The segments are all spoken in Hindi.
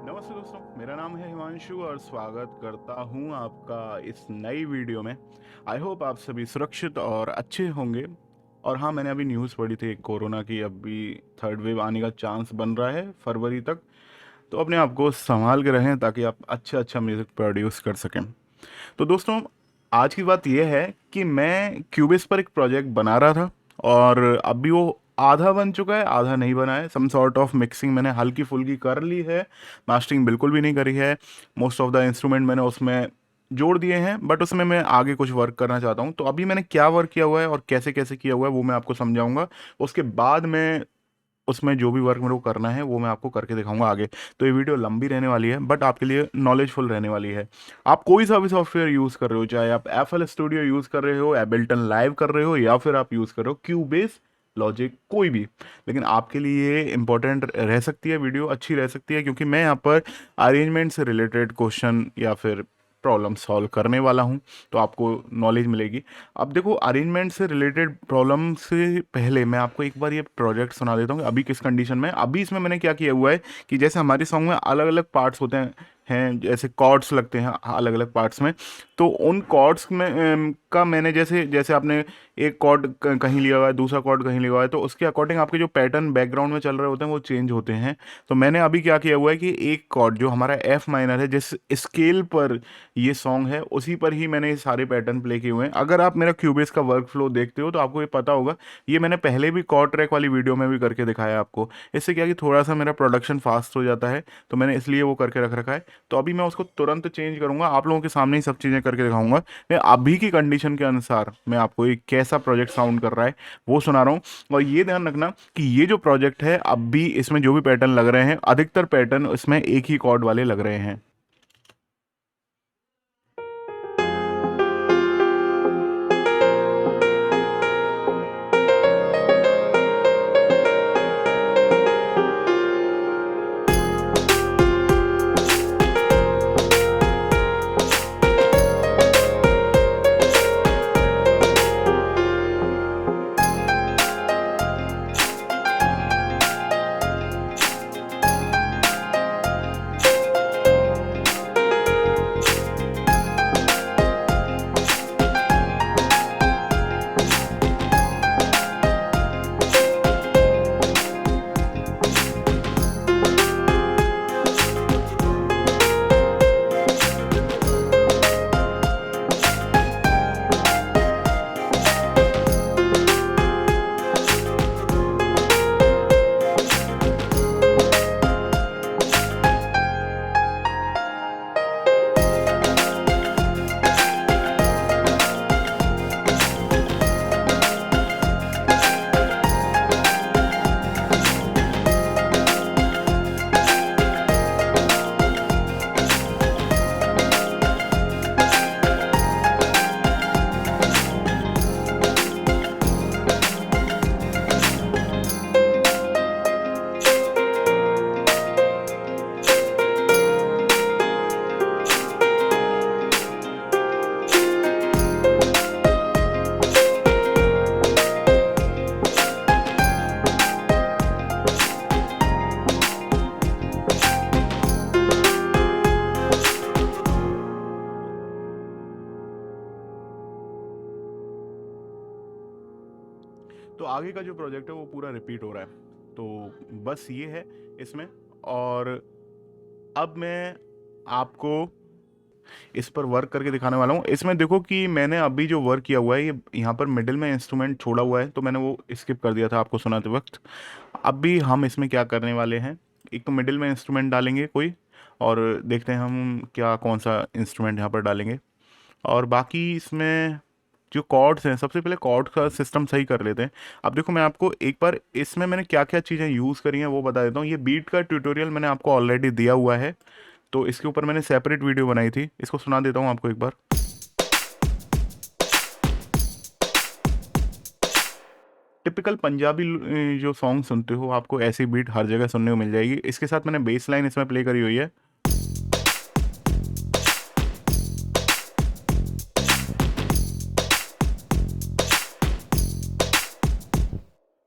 नमस्ते दोस्तों, मेरा नाम है हिमांशु और स्वागत करता हूं आपका इस नई वीडियो में। आई होप आप सभी सुरक्षित और अच्छे होंगे। और हाँ, मैंने अभी न्यूज़ पढ़ी थी कोरोना की, अभी थर्ड वेव आने का चांस बन रहा है फरवरी तक। तो अपने आप को संभाल के रहें ताकि आप अच्छा अच्छा म्यूज़िक प्रोड्यूस कर सकें। तो दोस्तों, आज की बात यह है कि मैं क्यूबिस पर एक प्रोजेक्ट बना रहा था और अभी वो आधा बन चुका है, आधा नहीं बना है। सम सॉर्ट ऑफ मिक्सिंग मैंने हल्की फुल्की कर ली है, मास्टरिंग बिल्कुल भी नहीं करी है। मोस्ट ऑफ द इंस्ट्रूमेंट मैंने उसमें जोड़ दिए हैं, बट उसमें मैं आगे कुछ वर्क करना चाहता हूँ। तो अभी मैंने क्या वर्क किया हुआ है और कैसे कैसे किया हुआ है वो मैं आपको समझाऊंगा। उसके बाद मैं उसमें जो भी वर्क मेरे को करना है वो मैं आपको करके दिखाऊंगा आगे। तो ये वीडियो लंबी रहने वाली है बट आपके लिए नॉलेजफुल रहने वाली है। आप कोई सा भी सॉफ्टवेयर यूज़ कर रहे हो, चाहे आप एफएल स्टूडियो यूज़ कर रहे हो, एबल्टन लाइव कर रहे हो, या फिर आप यूज़ कर रहे हो क्यूबेस, लॉजिक, कोई भी, लेकिन आपके लिए इंपॉर्टेंट रह सकती है, वीडियो अच्छी रह सकती है, क्योंकि मैं यहाँ पर अरेंजमेंट से रिलेटेड क्वेश्चन या फिर प्रॉब्लम सॉल्व करने वाला हूँ। तो आपको नॉलेज मिलेगी। अब देखो, अरेंजमेंट से रिलेटेड प्रॉब्लम से पहले मैं आपको एक बार ये प्रोजेक्ट सुना देता हूँ कि अभी किस कंडीशन में। अभी इसमें मैंने क्या किया हुआ है कि जैसे हमारे सॉन्ग में अलग अलग पार्ट्स होते हैं जैसे कॉर्ड्स लगते हैं अलग अलग पार्ट्स में। तो उन कॉर्ड्स में का मैंने जैसे जैसे आपने एक कॉर्ड कहीं लिया हुआ है, दूसरा कॉर्ड कहीं लिया हुआ है, तो उसके अकॉर्डिंग आपके जो पैटर्न बैकग्राउंड में चल रहे होते हैं वो चेंज होते हैं। तो मैंने अभी क्या किया हुआ है कि एक कॉर्ड जो हमारा एफ माइनर है, जिस स्केल पर ये सॉन्ग है उसी पर ही मैंने ये सारे पैटर्न प्ले किए हुए हैं। अगर आप मेरा क्यूबेस का वर्क फ्लो देखते हो तो आपको ये पता होगा, ये मैंने पहले भी कॉर्ड ट्रैक वाली वीडियो में भी करके दिखाया आपको। इससे क्या कि थोड़ा सा मेरा प्रोडक्शन फास्ट हो जाता है, तो मैंने इसलिए वो करके रख रखा है। तो अभी मैं उसको तुरंत चेंज करूंगा, आप लोगों के सामने ही सब चीज़ें करके दिखाऊंगा। मैं अभी की कंडीशन के अनुसार मैं आपको ये कैसा प्रोजेक्ट साउंड कर रहा है वो सुना रहा हूँ। और ये ध्यान रखना कि ये जो प्रोजेक्ट है, अभी इसमें जो भी पैटर्न लग रहे हैं, अधिकतर पैटर्न इसमें एक ही कॉर्ड वाले लग रहे हैं। तो आगे का जो प्रोजेक्ट है वो पूरा रिपीट हो रहा है। तो बस ये है इसमें। और अब मैं आपको इस पर वर्क करके दिखाने वाला हूँ। इसमें देखो कि मैंने अभी जो वर्क किया हुआ है, ये यहाँ पर मिडिल में इंस्ट्रूमेंट छोड़ा हुआ है, तो मैंने वो स्किप कर दिया था आपको सुनाते वक्त। अभी हम इसमें क्या करने वाले हैं, एक तो मिडिल में इंस्ट्रूमेंट डालेंगे कोई, और देखते हैं हम क्या कौन सा इंस्ट्रूमेंट यहाँ पर डालेंगे। और बाकी इसमें जो कॉर्ड्स हैं, सबसे पहले कॉर्ड का सिस्टम सही कर लेते हैं। अब देखो, मैं आपको एक बार इसमें मैंने क्या क्या चीज़ें यूज़ करी हैं वो बता देता हूँ। ये बीट का ट्यूटोरियल मैंने आपको ऑलरेडी दिया हुआ है, तो इसके ऊपर मैंने सेपरेट वीडियो बनाई थी, इसको सुना देता हूँ आपको एक बार। टिपिकल पंजाबी जो सॉन्ग सुनते हो, आपको ऐसी बीट हर जगह सुनने को मिल जाएगी। इसके साथ मैंने बेस लाइन इसमें प्ले करी हुई है।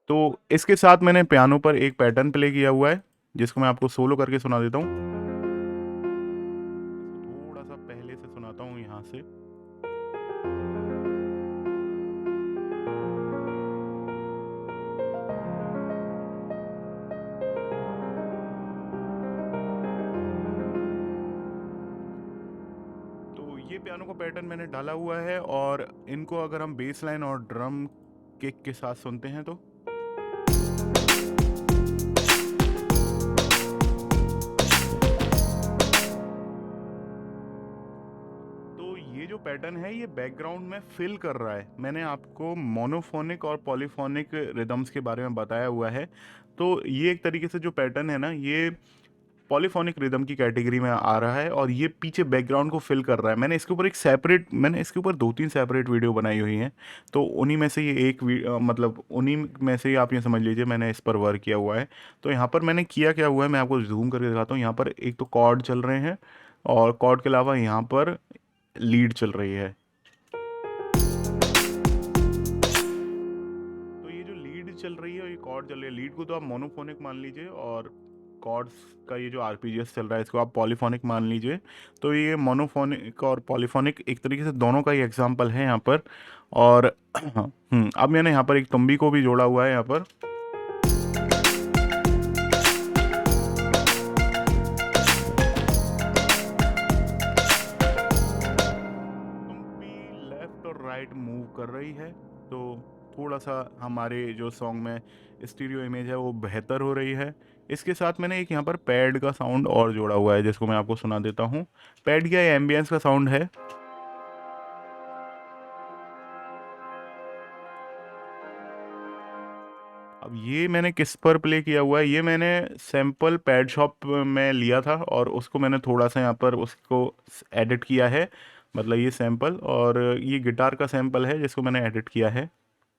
तो इसके साथ मैंने पियानो पर एक पैटर्न प्ले किया हुआ है, जिसको मैं आपको सोलो करके सुना देता हूँ। यहाँ से। तो ये पियानो का पैटर्न मैंने डाला हुआ है, और इनको अगर हम बेस लाइन और ड्रम किक के साथ सुनते हैं तो ये जो पैटर्न है ये बैकग्राउंड में फिल कर रहा है। मैंने आपको मोनोफोनिक और पॉलीफोनिक रिदम्स के बारे में बताया हुआ है। तो ये एक तरीके से जो पैटर्न है ना, ये पॉलीफोनिक रिदम की कैटेगरी में आ रहा है, और ये पीछे बैकग्राउंड को फिल कर रहा है। मैंने इसके ऊपर 2-3 सेपरेट वीडियो बनाई हुई हैं। तो उन्हीं में से ये मतलब उन्हीं में से ही आप ये समझ लीजिए मैंने इस पर वर्क किया हुआ है। तो यहाँ पर मैंने किया क्या हुआ है, मैं आपको जूम करके दिखाता हूँ। यहाँ पर एक तो कॉर्ड चल रहे हैं, और कॉर्ड के अलावा यहाँ पर लीड चल रही है। तो ये जो लीड चल रही है और ये कॉर्ड चल रही है, लीड को तो आप मोनोफोनिक मान लीजिए, और कॉर्ड्स का ये जो आरपीजीएस चल रहा है इसको आप पॉलीफोनिक मान लीजिए। तो ये मोनोफोनिक और पॉलीफोनिक एक तरीके से दोनों का ही एग्जांपल है यहाँ पर। और अब मैंने यहाँ पर एक तुम्बी को भी जोड़ा हुआ है यहाँ पर। तुम्बी लेफ्ट और राइट मूव कर रही है, तो थोड़ा सा हमारे जो सॉन्ग में स्टीरियो इमेज है वो बेहतर हो रही है। इसके साथ मैंने एक यहाँ पर पैड का साउंड और जोड़ा हुआ है, जिसको मैं आपको सुना देता हूँ। पैड क्या एम्बियंस का साउंड है। अब ये मैंने किस पर प्ले किया हुआ है, ये मैंने सैम्पल पैड शॉप में लिया था, और उसको मैंने थोड़ा सा यहाँ पर उसको एडिट किया है। मतलब ये सैम्पल, और ये गिटार का सैम्पल है जिसको मैंने एडिट किया है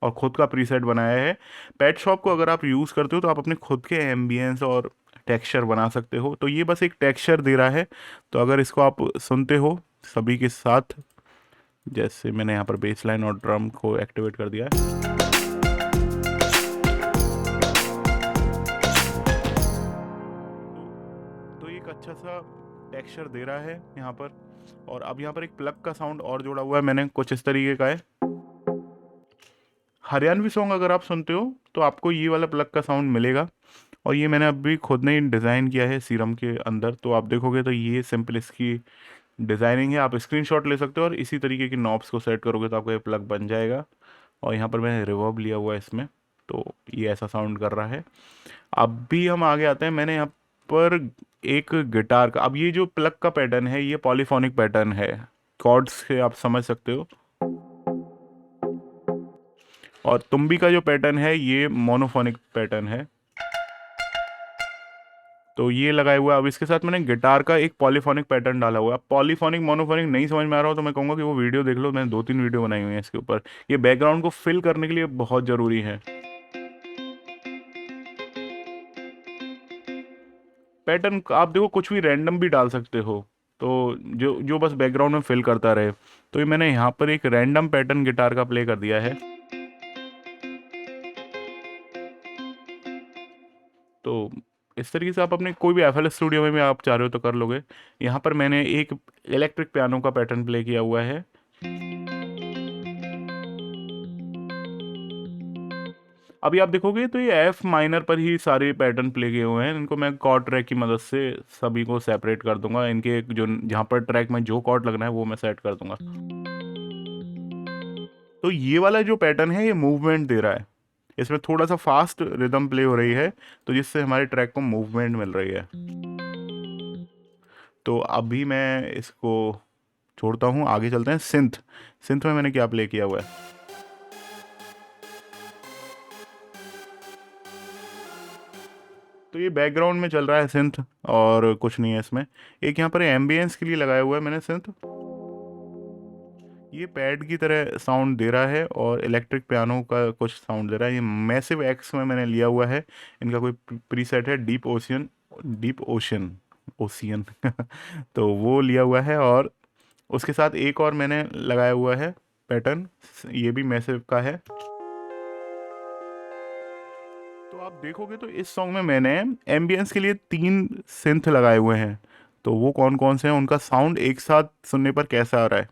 और ख़ुद का प्रीसेट बनाया है। पैड शॉप को अगर आप यूज़ करते हो तो आप अपने खुद के एम्बियंस और टेक्सचर बना सकते हो। तो ये बस एक टेक्सचर दे रहा है। तो अगर इसको आप सुनते हो सभी के साथ, जैसे मैंने यहाँ पर बेस लाइन और ड्रम को एक्टिवेट कर दिया है, तो एक अच्छा सा टेक्सचर दे रहा है यहाँ पर। और अब यहाँ पर एक प्लग का साउंड और जोड़ा हुआ है मैंने, कुछ इस तरीके का है। हरियाणवी सॉन्ग अगर आप सुनते हो तो आपको ये वाला प्लग का साउंड मिलेगा, और ये मैंने अभी खुद ने डिज़ाइन किया है सीरम के अंदर। तो आप देखोगे तो ये सिंपल इसकी डिज़ाइनिंग है। आप स्क्रीनशॉट ले सकते हो और इसी तरीके की नॉब्स को सेट करोगे तो आपका ये प्लग बन जाएगा। और यहाँ पर मैंने रिवर्ब लिया हुआ है इसमें, तो ये ऐसा साउंड कर रहा है। अब भी हम आगे आते हैं। मैंने यहाँ पर एक गिटार का, अब ये जो प्लग का पैटर्न है ये पॉलीफोनिक पैटर्न है, कॉर्ड्स से आप समझ सकते हो। और तुम्बी का जो पैटर्न है ये मोनोफोनिक पैटर्न है। तो ये लगाया हुआ है। अब इसके साथ मैंने गिटार का एक पॉलीफोनिक पैटर्न डाला हुआ है। पॉलीफोनिक मोनोफोनिक नहीं समझ में आ रहा हो तो मैं कहूँगा कि वो वीडियो देख लो, मैंने 2-3 वीडियो बनाई हुई हैं इसके ऊपर। ये बैकग्राउंड को फिल करने के लिए बहुत ज़रूरी है। पैटर्न आप देखो कुछ भी रैंडम भी डाल सकते हो, तो जो जो बस बैकग्राउंड में फिल करता रहे। तो ये मैंने यहाँ पर एक रैंडम पैटर्न गिटार का प्ले कर दिया है। तो इस तरीके से आप अपने कोई भी एफएल स्टूडियो में भी आप चाह रहे हो तो कर लोगे। यहाँ पर मैंने एक इलेक्ट्रिक पियानो का पैटर्न प्ले किया हुआ है। अभी आप देखोगे तो ये एफ माइनर पर ही सारे पैटर्न प्ले किए हुए हैं। इनको मैं कॉर्ड ट्रैक की मदद से सभी को सेपरेट कर दूंगा। इनके जो जहाँ पर ट्रैक में जो कॉर्ड लगना है वो मैं सेट कर दूंगा। तो ये वाला जो पैटर्न है ये मूवमेंट दे रहा है। इसमें थोड़ा सा फास्ट रिदम प्ले हो रही है, तो जिससे हमारे ट्रैक को मूवमेंट मिल रही है। तो अभी मैं इसको छोड़ता हूँ, आगे चलते हैं। सिंथ सिंथ में मैंने क्या प्ले किया हुआ है। तो ये बैकग्राउंड में चल रहा है सिंथ, और कुछ नहीं है इसमें। एक यहाँ पर एम्बियंस के लिए लगाया हुआ है मैंने सिंथ। ये पैड की तरह साउंड दे रहा है, और इलेक्ट्रिक पियानो का कुछ साउंड दे रहा है। ये मैसिव एक्स में मैंने लिया हुआ है। इनका कोई प्रीसेट है डीप ओशियन तो वो लिया हुआ है। और उसके साथ एक और मैंने लगाया हुआ है पैटर्न, ये भी मैसिव का है। तो आप देखोगे तो इस सॉन्ग में मैंने एम्बियंस के लिए 3 सिंथ लगाए हुए हैं। तो वो कौन कौन से हैं, उनका साउंड एक साथ सुनने पर कैसा आ रहा है।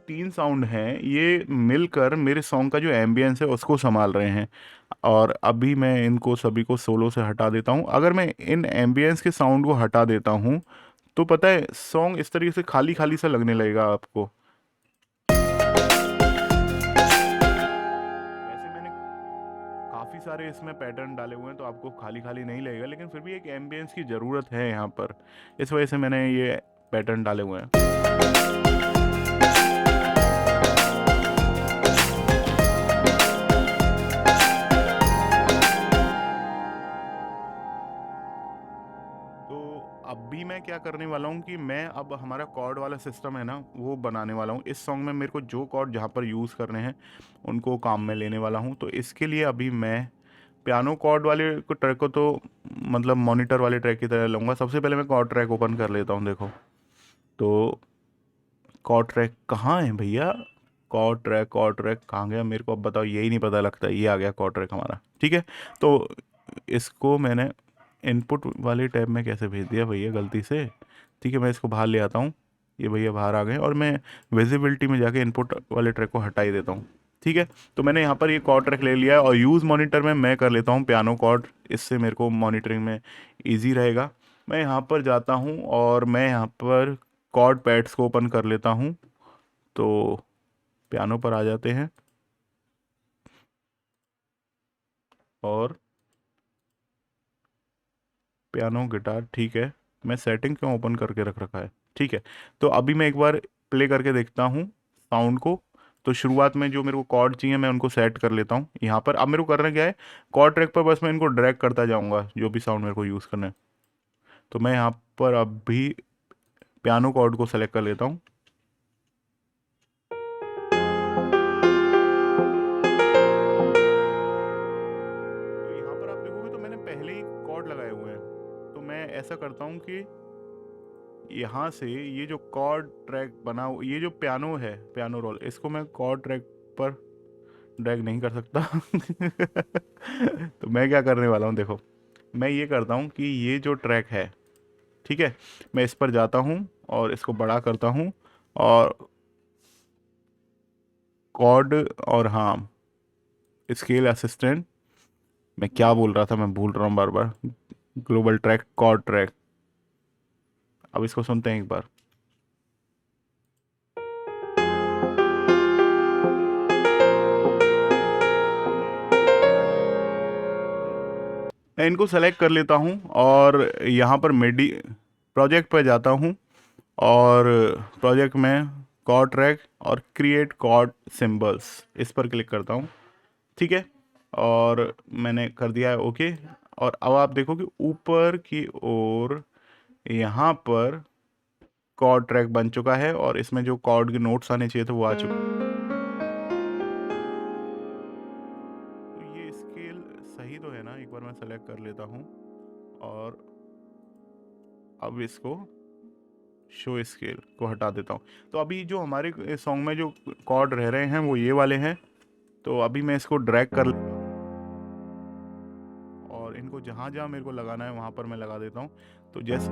तीन साउंड हैं ये मिलकर मेरे सॉन्ग का जो एम्बियंस है उसको संभाल रहे हैं। और अभी मैं इनको सभी को सोलो से हटा देता हूँ। अगर मैं इन एम्बियंस के साउंड को हटा देता हूँ तो पता है सॉन्ग इस तरीके से खाली खाली सा लगने लगेगा आपको। वैसे मैंने काफ़ी सारे इसमें पैटर्न डाले हुए हैं तो आपको खाली खाली नहीं लगेगा, लेकिन फिर भी एक एम्बियंस की ज़रूरत है यहाँ पर, इस वजह से मैंने ये पैटर्न डाले हुए हैं। तो अभी मैं क्या करने वाला हूँ कि मैं अब हमारा कॉर्ड वाला सिस्टम है ना वो बनाने वाला हूँ। इस सॉन्ग में मेरे को जो कॉर्ड जहाँ पर यूज़ करने हैं उनको काम में लेने वाला हूँ। तो इसके लिए अभी मैं पियानो कॉर्ड वाले को ट्रैक को तो मतलब मॉनिटर वाले ट्रैक की तरह लूँगा। सबसे पहले मैं कॉर्ड ट्रैक ओपन कर लेता हूँ। देखो तो कॉर्ड ट्रैक कहाँ है भैया, कॉर्ड ट्रैक कहाँ गया मेरे को अब बताओ, यही नहीं पता लगता। ये आ गया कॉर्ड ट्रैक हमारा, ठीक है। तो इसको मैंने इनपुट वाले टैब में कैसे भेज दिया भैया गलती से, ठीक है। मैं इसको बाहर ले आता हूँ, ये भैया बाहर आ गए, और मैं विजिबिलिटी में जाके इनपुट वाले ट्रैक को हटा ही देता हूँ, ठीक है। तो मैंने यहाँ पर ये कॉर्ड ट्रैक ले लिया है और यूज़ मॉनिटर में मैं कर लेता हूँ पियानो कॉर्ड, इससे मेरे को मॉनिटरिंग में ईजी रहेगा। मैं यहाँ पर जाता हूँ और मैं यहाँ पर कॉर्ड पैड्स को ओपन कर लेता हूँ। तो पियानो पर आ जाते हैं और पियानो गिटार, ठीक है। मैं सेटिंग क्यों ओपन करके रख रखा है, ठीक है। तो अभी मैं एक बार प्ले करके देखता हूँ साउंड को। तो शुरुआत में जो मेरे को कॉर्ड चाहिए मैं उनको सेट कर लेता हूँ यहाँ पर। अब मेरे को करना क्या है, कॉर्ड ट्रैक पर बस मैं इनको ड्रैग करता जाऊँगा जो भी साउंड मेरे को यूज़ करना है। तो मैं यहाँ पर अभी पियानो कॉर्ड को सेलेक्ट कर लेता हूँ। तो यहाँ पर आप देखोगे तो मैंने पहले ही कॉर्ड लगाए हुए हैं। तो मैं ऐसा करता हूँ कि यहाँ से ये जो कॉर्ड ट्रैक बना ये जो पियानो है, पियानो रोल, इसको मैं कॉर्ड ट्रैक पर ड्रैग नहीं कर सकता। तो मैं क्या करने वाला हूँ, देखो मैं ये करता हूँ कि ये जो ट्रैक है, ठीक है, मैं इस पर जाता हूँ और इसको बड़ा करता हूँ और कॉर्ड और हाँ स्केल असिस्टेंट, मैं क्या बोल रहा था मैं भूल रहा हूँ बार बार, ग्लोबल ट्रैक कॉर्ड ट्रैक। अब इसको सुनते हैं एक बार। मैं इनको सेलेक्ट कर लेता हूँ और यहाँ पर मेडी प्रोजेक्ट पर जाता हूँ और प्रोजेक्ट में कॉर्ड ट्रैक और क्रिएट कॉर्ड सिंबल्स इस पर क्लिक करता हूँ, ठीक है। और मैंने कर दिया है ओके। और अब आप देखो कि ऊपर की ओर यहाँ पर कॉर्ड ट्रैक बन चुका है और इसमें जो कॉर्ड के नोट्स आने चाहिए थे वो आ चुके हैं। तो ये स्केल सही तो है ना, एक बार मैं सेलेक्ट कर लेता हूँ और अब इसको शो स्केल को हटा देता हूँ। तो अभी जो हमारे सॉन्ग में जो कॉर्ड रह रहे हैं वो ये वाले हैं। तो अभी मैं इसको ड्रैग कर लेता हूँ और इनको जहाँ जहाँ मेरे को लगाना है वहाँ पर मैं लगा देता हूँ। तो जैसे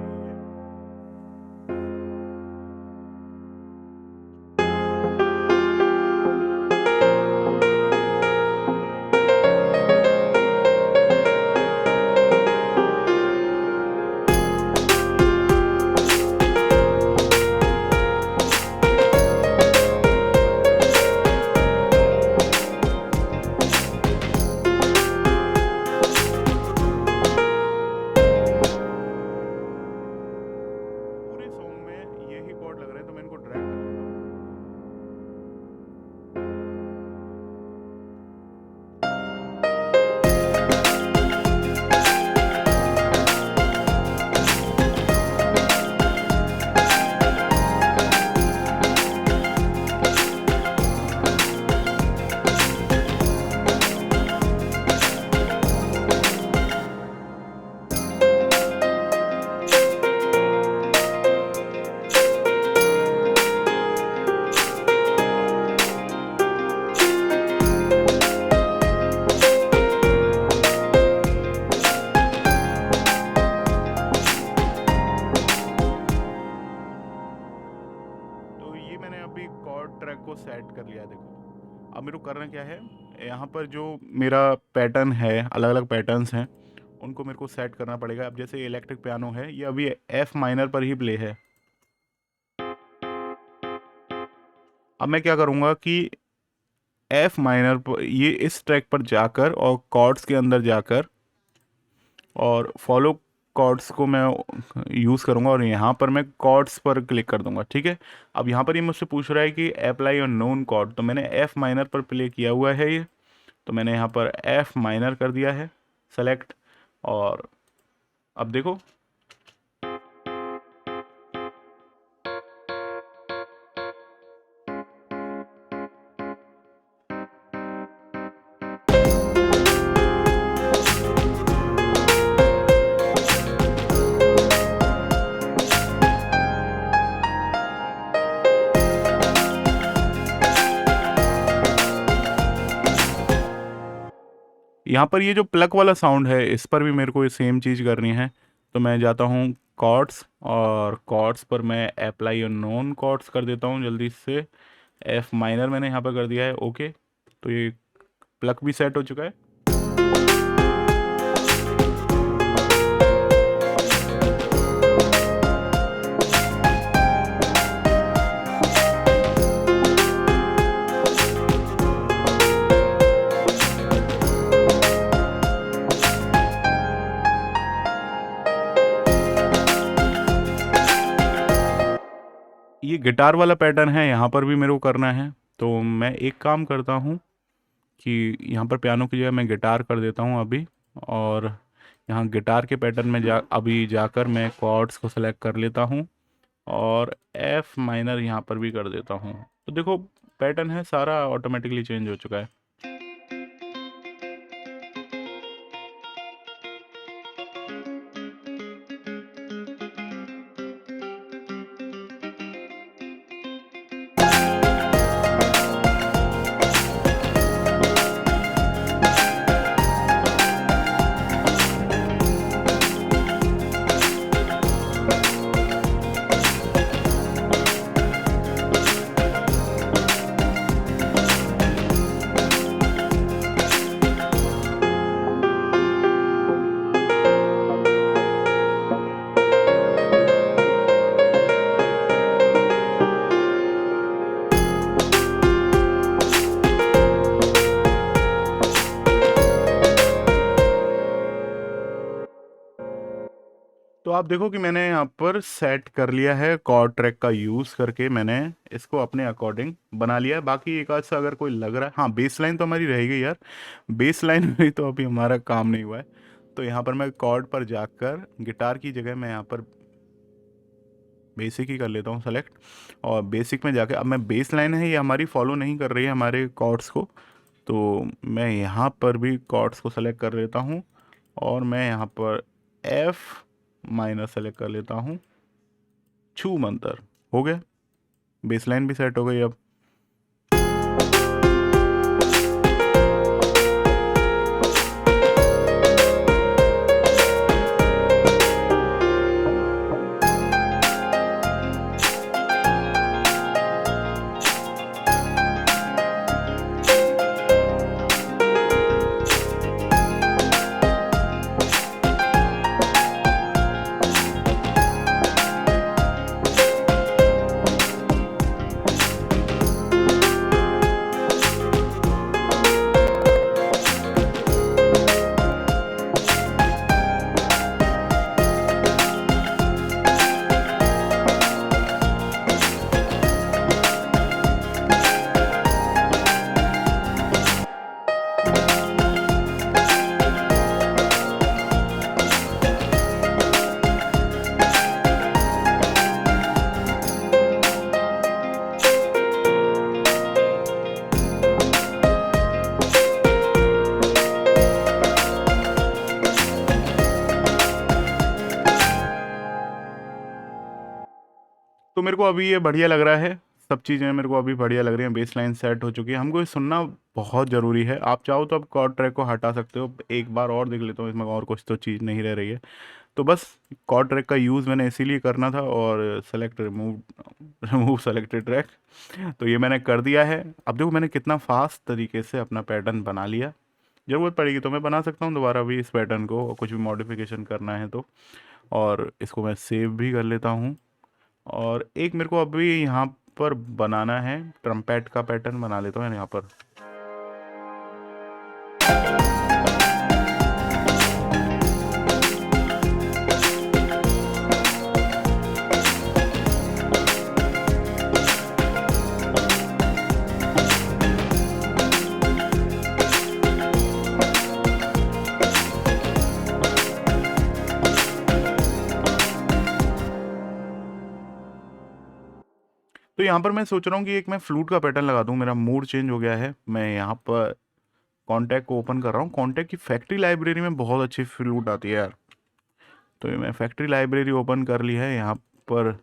अब मेरे को करना क्या है, यहाँ पर जो मेरा पैटर्न है, अलग अलग पैटर्न्स हैं, उनको मेरे को सेट करना पड़ेगा। अब जैसे इलेक्ट्रिक पियानो है, ये अभी एफ माइनर पर ही प्ले है। अब मैं क्या करूँगा कि एफ माइनर पर, ये इस ट्रैक पर जाकर और कॉर्ड्स के अंदर जाकर और फॉलो कॉर्ड्स को मैं यूज़ करूँगा, और यहाँ पर मैं कॉर्ड्स पर क्लिक कर दूंगा। ठीक है। अब यहाँ पर ये मुझसे पूछ रहा है कि अप्लाई और नोन कॉर्ड, तो मैंने एफ माइनर पर प्ले किया हुआ है ये, तो मैंने यहाँ पर एफ माइनर कर दिया है सेलेक्ट। और अब देखो, यहाँ पर ये जो प्लग वाला साउंड है, इस पर भी मेरे को ये सेम चीज़ करनी है। तो मैं जाता हूँ कॉर्ड्स, और कॉर्ड्स पर मैं अप्लाई और नॉन कॉर्ड्स कर देता हूँ जल्दी से। एफ माइनर मैंने यहाँ पर कर दिया है, ओके। तो ये प्लग भी सेट हो चुका है। ये गिटार वाला पैटर्न है, यहाँ पर भी मेरे को करना है। तो मैं एक काम करता हूँ कि यहाँ पर पियानो की जगह मैं गिटार कर देता हूँ अभी, और यहाँ गिटार के पैटर्न में अभी जाकर मैं कॉर्ड्स को सेलेक्ट कर लेता हूँ, और एफ माइनर यहाँ पर भी कर देता हूँ। तो देखो, पैटर्न है सारा ऑटोमेटिकली चेंज हो चुका है। तो आप देखो कि मैंने यहाँ पर सेट कर लिया है, कॉर्ड ट्रैक का यूज़ करके मैंने इसको अपने अकॉर्डिंग बना लिया है। बाकी एक आध सा अगर कोई लग रहा है, हाँ बेस लाइन तो हमारी रह गई यार, बेस लाइन में तो अभी हमारा काम नहीं हुआ है। तो यहाँ पर मैं कॉर्ड पर जाकर गिटार की जगह मैं यहाँ पर बेसिक ही कर लेता हूँ सेलेक्ट, और बेसिक में जाकर अब मैं बेस लाइन है ये हमारी फॉलो नहीं कर रही है हमारे कॉर्ड्स को, तो मैं यहाँ पर भी कॉर्ड्स को सेलेक्ट कर लेता हूँ, और मैं यहाँ पर एफ माइनर सेलेक्ट कर लेता हूँ। छू मंतर हो गया, बेसलाइन भी सेट हो गई अब। तो मेरे को अभी ये बढ़िया लग रहा है, सब चीज़ें मेरे को अभी बढ़िया लग रही हैं, बेस लाइन सेट हो चुकी है। हमको ये सुनना बहुत ज़रूरी है। आप चाहो तो आप कॉर्ड ट्रैक को हटा सकते हो, एक बार और देख लेता हूँ इसमें और कुछ तो चीज़ नहीं रह रही है। तो बस कॉर्ड ट्रैक का यूज़ मैंने इसीलिए करना था, और select remove remove selected track, तो ये मैंने कर दिया है। अब देखो मैंने कितना फास्ट तरीके से अपना पैटर्न बना लिया। ज़रूरत पड़ेगी तो मैं बना सकता हूँ दोबारा भी इस पैटर्न को, और कुछ भी मॉडिफिकेशन करना है तो। और इसको मैं सेव भी कर लेता हूँ। और एक मेरे को अभी यहाँ पर बनाना है, ट्रम्पेट का पैटर्न बना लेता हूँ यहाँ पर। तो यहाँ पर मैं सोच रहा हूँ कि एक मैं फ्लूट का पैटर्न लगा दूँ। मेरा मूड चेंज हो गया है। मैं यहाँ पर कॉन्टैक्ट को ओपन कर रहा हूँ। कॉन्टैक्ट की फैक्ट्री लाइब्रेरी में बहुत अच्छी फ्लूट आती है यार। तो ये मैं फैक्ट्री लाइब्रेरी ओपन कर ली है। यहाँ पर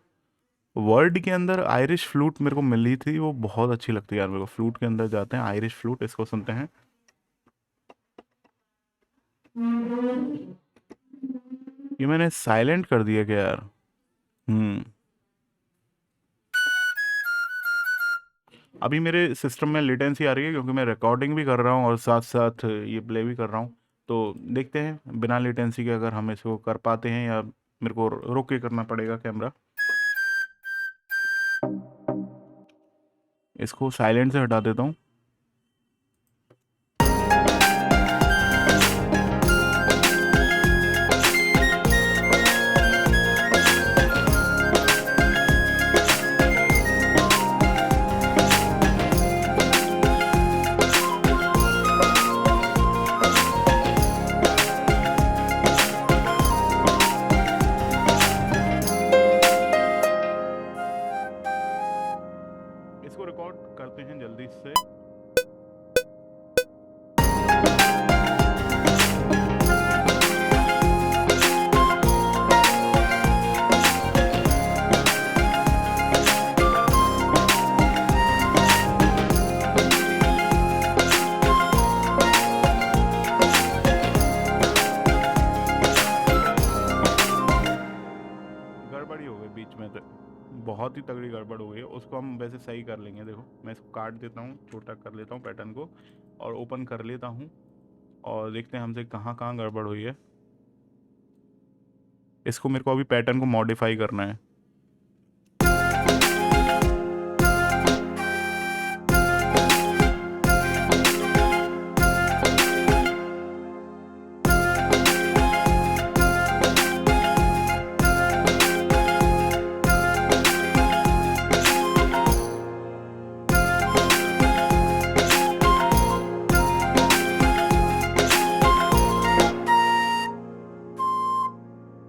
वर्ड के अंदर आयरिश फ्लूट मेरे को मिली थी, वो बहुत अच्छी लगती है यार मेरे को। फ्लूट के अंदर जाते हैं, आयरिश फ्लूट, इसको सुनते हैं। ये मैंने साइलेंट कर दिया क्या यार? हम्म अभी मेरे सिस्टम में लेटेंसी आ रही है क्योंकि मैं रिकॉर्डिंग भी कर रहा हूँ और साथ साथ ये प्ले भी कर रहा हूँ। तो देखते हैं बिना लेटेंसी के अगर हम इसको कर पाते हैं, या मेरे को रोक के करना पड़ेगा कैमरा। इसको साइलेंट से हटा देता हूँ। इसको रिकॉर्ड करते हैं जल्दी से। गड़बड़ी हो गई बीच में, तो बहुत ही तगड़ी गड़बड़ हो गई है। उसको हम वैसे सही कर लेंगे। देखो मैं इसको काट देता हूँ, छोटा कर लेता हूँ पैटर्न को, और ओपन कर लेता हूँ, और देखते हैं हमसे कहाँ कहाँ गड़बड़ हुई है। इसको मेरे को अभी पैटर्न को मॉडिफाई करना है।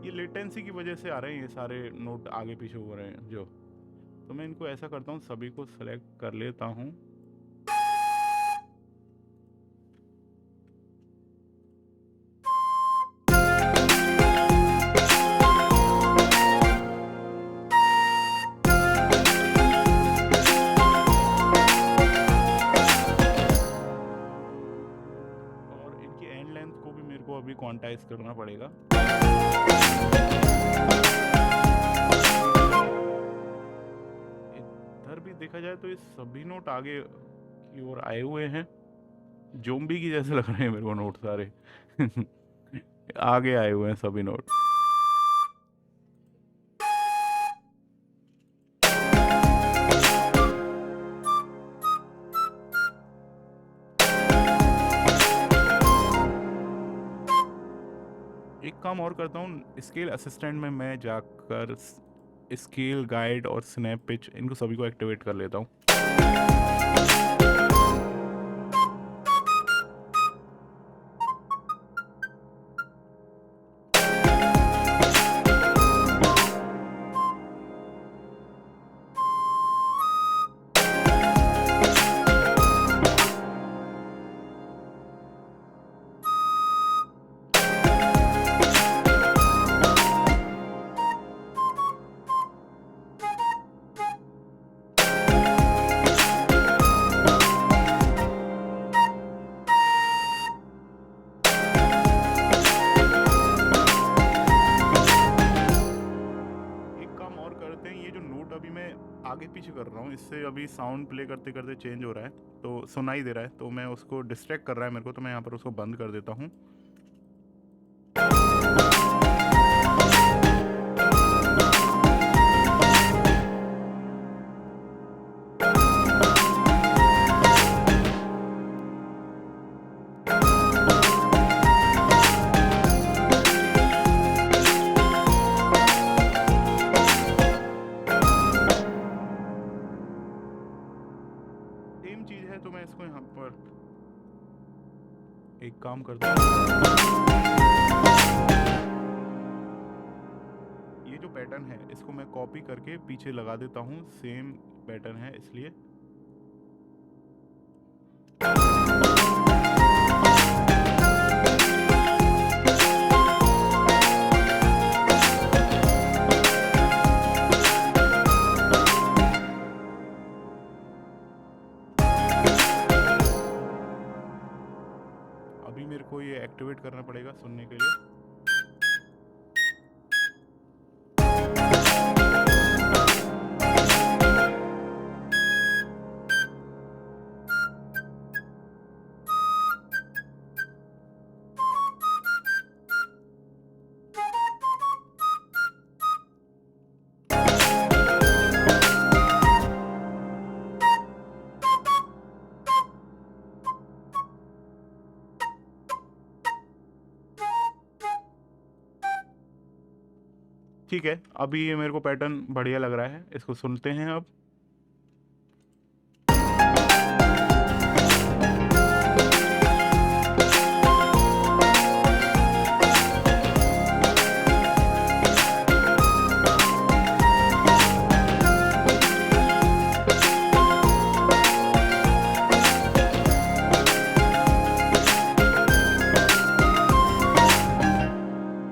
ये लेटेंसी की वजह से आ रहे हैं, ये सारे नोट आगे पीछे हो रहे हैं जो। तो मैं इनको ऐसा करता हूँ, सभी को सेलेक्ट कर लेता हूँ। और इनकी एंड लेंथ को भी मेरे को अभी क्वांटाइज करना पड़ेगा। इधर भी देखा जाए तो ये सभी नोट आगे की ओर आए हुए हैं। जोम्बी की जैसे लग रहे हैं मेरे को नोट सारे। आगे आए हुए हैं सभी नोट। एक काम और करता हूँ, स्केल असिस्टेंट में मैं जाकर स्केल गाइड और स्नैप पिच, इनको सभी को एक्टिवेट कर लेता हूँ। इससे अभी साउंड प्ले करते करते चेंज हो रहा है, तो सुनाई दे रहा है, तो मैं उसको डिस्ट्रैक्ट कर रहा है मेरे को, तो मैं यहाँ पर उसको बंद कर देता हूँ। सेम चीज़ है, तो मैं इसको यहाँ पर एक काम करता हूँ, ये जो पैटर्न है इसको मैं कॉपी करके पीछे लगा देता हूँ, सेम पैटर्न है इसलिए। अभी मेरे को ये एक्टिवेट करना पड़ेगा सुनने के लिए। ठीक है, अभी ये मेरे को पैटर्न बढ़िया लग रहा है, इसको सुनते हैं अब।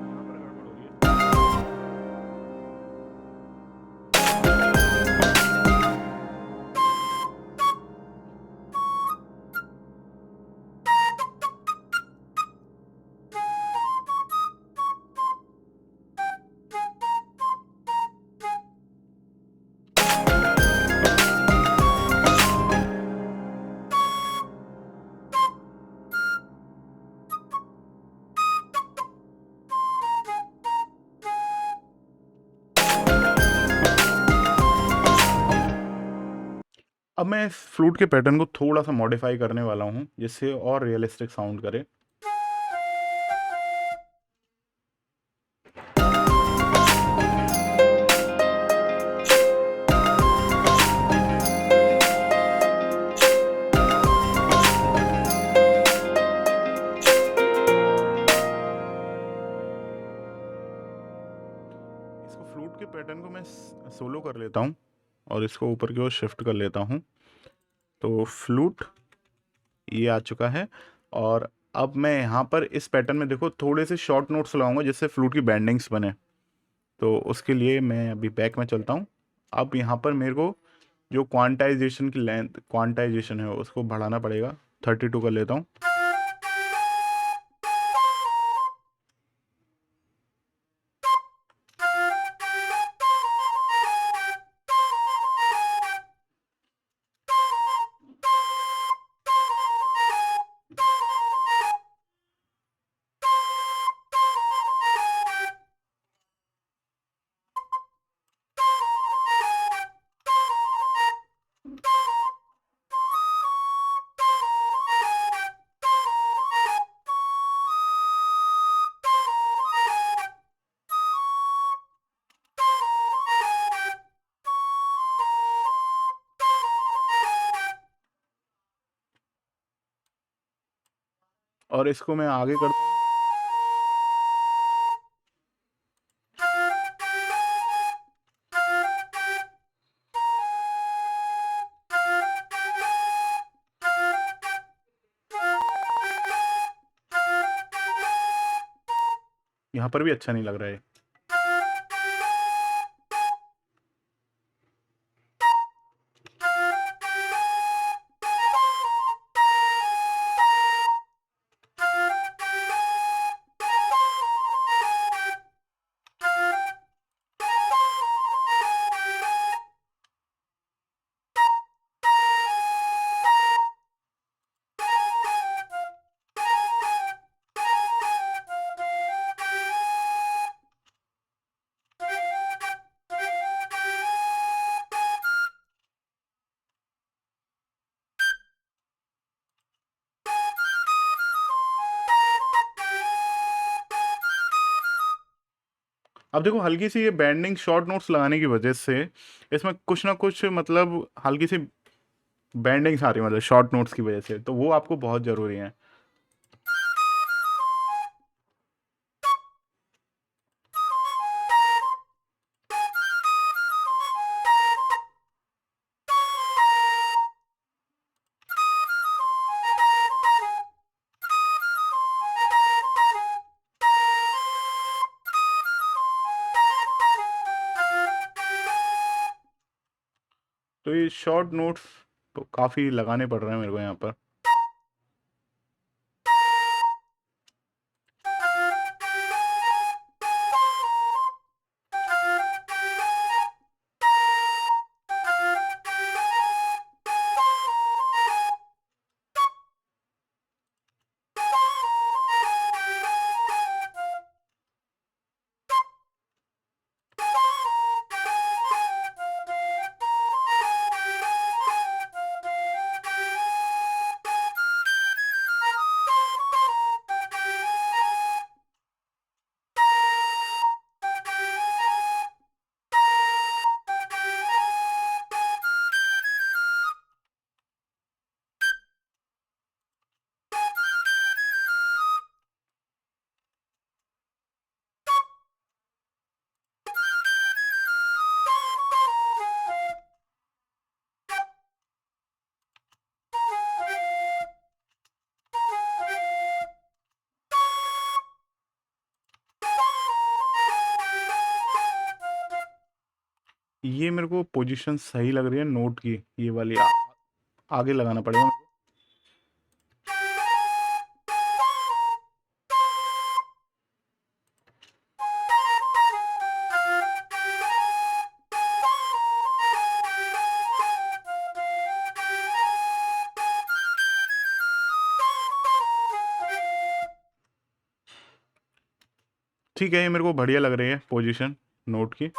यहाँ पर गड़बड़ हो रही है। अब मैं इस फ्लूट के पैटर्न को थोड़ा सा मॉडिफाई करने वाला हूँ, जिससे और रियलिस्टिक साउंड करे। इसको फ्लूट के पैटर्न को मैं सोलो कर लेता हूँ और इसको ऊपर की ओर शिफ्ट कर लेता हूँ। तो फ्लूट ये आ चुका है, और अब मैं यहाँ पर इस पैटर्न में देखो थोड़े से शॉर्ट नोट्स लगाऊंगा जिससे फ्लूट की बैंडिंग्स बने। तो उसके लिए मैं अभी बैक में चलता हूँ। अब यहाँ पर मेरे को जो क्वांटाइजेशन की लेंथ, क्वांटाइजेशन है उसको बढ़ाना पड़ेगा, 32 कर लेता हूँ। और इसको मैं आगे करता हूँ। यहाँ पर भी अच्छा नहीं लग रहा है। अब देखो हल्की सी ये बैंडिंग शॉर्ट नोट्स लगाने की वजह से इसमें कुछ ना कुछ मतलब हल्की सी बैंडिंग्स आ रही है, मतलब शॉर्ट नोट्स की वजह से, तो वो आपको बहुत ज़रूरी है। तो ये शॉर्ट नोट्स तो काफ़ी लगाने पड़ रहे हैं मेरे को यहाँ पर। ये मेरे को पोजीशन सही लग रही है नोट की, ये वाली आगे लगाना पड़ेगा मेरे को। ठीक है, ये मेरे को बढ़िया लग रही है पोजीशन नोट की।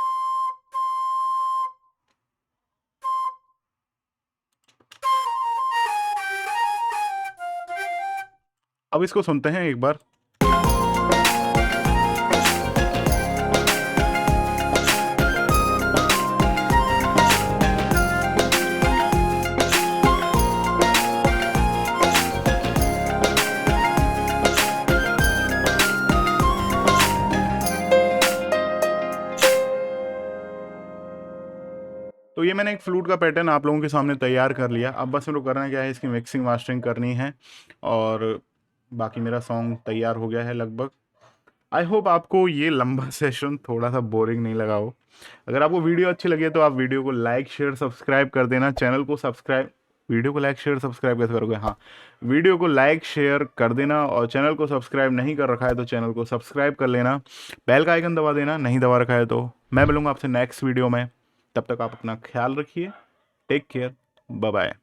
अब इसको सुनते हैं एक बार। तो ये मैंने एक फ्लूट का पैटर्न आप लोगों के सामने तैयार कर लिया। अब बस मेरे को करना क्या है, इसकी मिक्सिंग मास्टरिंग करनी है और बाकी मेरा सॉन्ग तैयार हो गया है लगभग। आई होप आपको ये लंबा सेशन थोड़ा सा बोरिंग नहीं लगा हो। अगर आपको वीडियो अच्छी लगी है तो आप वीडियो को लाइक शेयर सब्सक्राइब कर देना। चैनल को सब्सक्राइब, वीडियो को लाइक शेयर सब्सक्राइब कैसे करोगे, हाँ, वीडियो को लाइक शेयर कर देना और चैनल को सब्सक्राइब नहीं कर रखा है तो चैनल को सब्सक्राइब कर लेना। बेल का आइकन दबा देना नहीं दबा रखा है तो। मैं मिलूंगा आपसे नेक्स्ट वीडियो में, तब तक आप अपना ख्याल रखिए। Take care, bye bye.